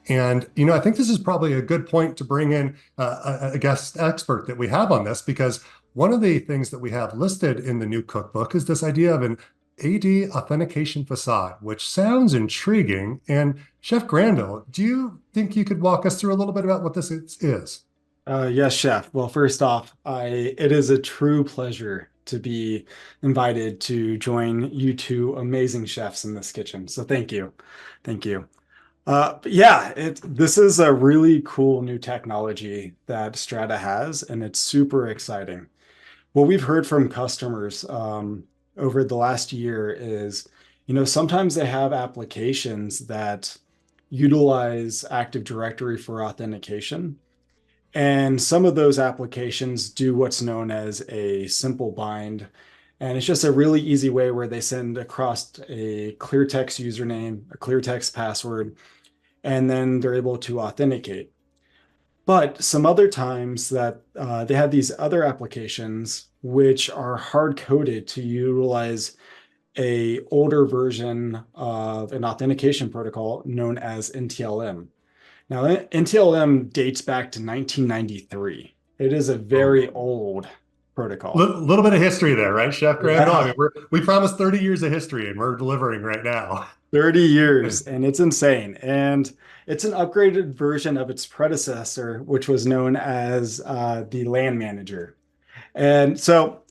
And, I think this is probably a good point to bring in a guest expert that we have on this, because one of the things that we have listed in the new cookbook is this idea of an AD authentication facade, which sounds intriguing. And Chef Granville, do you think you could walk us through a little bit about what this is? Yes, chef. Well, first off, it is a true pleasure to be invited to join you two amazing chefs in this kitchen. So thank you. Thank you. But yeah, this is a really cool new technology that Strata has, and it's super exciting. What we've heard from customers over the last year is, sometimes they have applications that utilize Active Directory for authentication. And some of those applications do what's known as a simple bind. And it's just a really easy way where they send across a clear text username, a clear text password, and then they're able to authenticate. But some other times that they have these other applications which are hard coded to utilize a older version of an authentication protocol known as NTLM. Now, NTLM dates back to 1993. It is a Oh, very old protocol. little bit of history there, right, Chef Granville? I Yeah, mean, we promised 30 years of history, and we're delivering right now. 30 years, and it's insane. And it's an upgraded version of its predecessor, which was known as the LAN manager. And so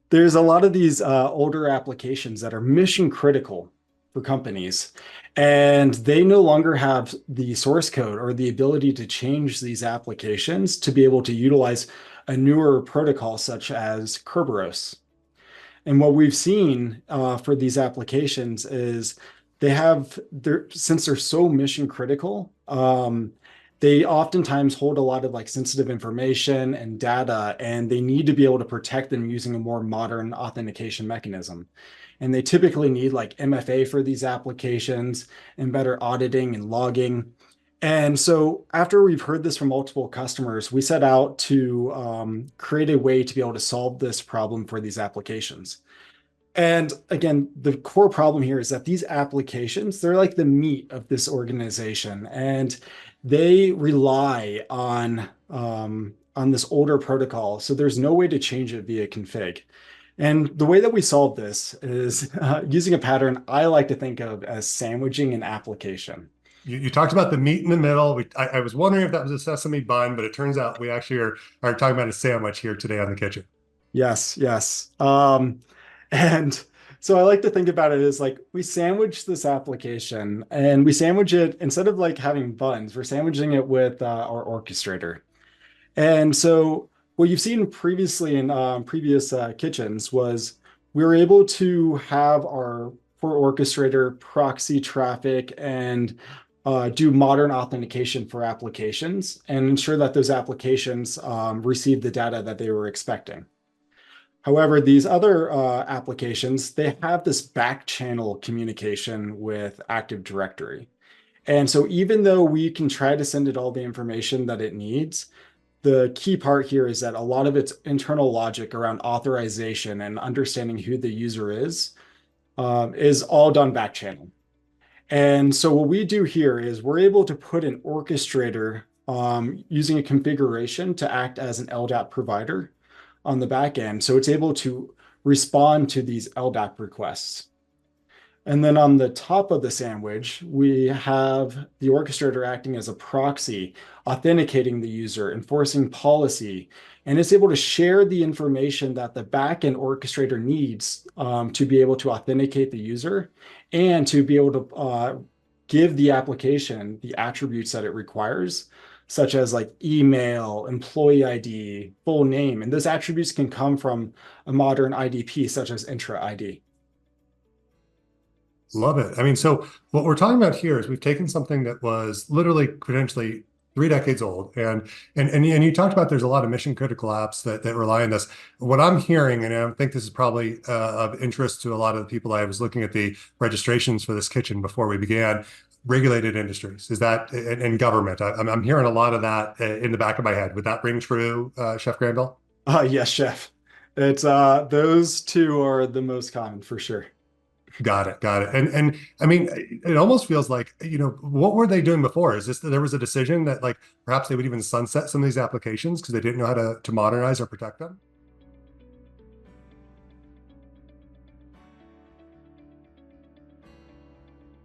there's a lot of these older applications that are mission critical for companies, and they no longer have the source code or the ability to change these applications to be able to utilize a newer protocol such as Kerberos. And what we've seen for these applications is since they're so mission critical, they oftentimes hold a lot of like sensitive information and data, and they need to be able to protect them using a more modern authentication mechanism. And they typically need like MFA for these applications and better auditing and logging. And so, after we've heard this from multiple customers, we set out to create a way to be able to solve this problem for these applications. And again, the core problem here is that these applications, they're like the meat of this organization, and they rely on this older protocol. So there's no way to change it via config. And the way that we solve this is using a pattern I like to think of as sandwiching an application. You talked about the meat in the middle. I was wondering if that was a sesame bun, but it turns out we actually are talking about a sandwich here today on the kitchen. Yes, yes. And so I like to think about it as like we sandwich this application and we sandwich it instead of like having buns, we're sandwiching it with our orchestrator. And so what you've seen previously in previous kitchens was we were able to have our for orchestrator proxy traffic and do modern authentication for applications and ensure that those applications receive the data that they were expecting. However, these other applications, they have this back channel communication with Active Directory. And so even though we can try to send it all the information that it needs, the key part here is that a lot of its internal logic around authorization and understanding who the user is all done back channel. And so what we do here is we're able to put an orchestrator using a configuration to act as an LDAP provider on the back end. So it's able to respond to these LDAP requests. And then on the top of the sandwich, we have the orchestrator acting as a proxy, authenticating the user, enforcing policy, and it's able to share the information that the backend orchestrator needs to be able to authenticate the user and to be able to give the application the attributes that it requires, such as like email, employee ID, full name. And those attributes can come from a modern IDP, such as Intra ID. Love it. I mean, so what we're talking about here is we've taken something that was literally credentially 3 decades old, and you talked about there's a lot of mission critical apps that rely on this. What I'm hearing, and I think this is probably of interest to a lot of the people. I was looking at the registrations for this kitchen before we began. Regulated industries, is that in government? I'm hearing a lot of that in the back of my head. Would that ring true, Chef Granville? Yes, chef. It's those two are the most common for sure. Got it. Got it. And I mean, it almost feels like, what were they doing before? Is this that there was a decision that like perhaps they would even sunset some of these applications because they didn't know how to modernize or protect them?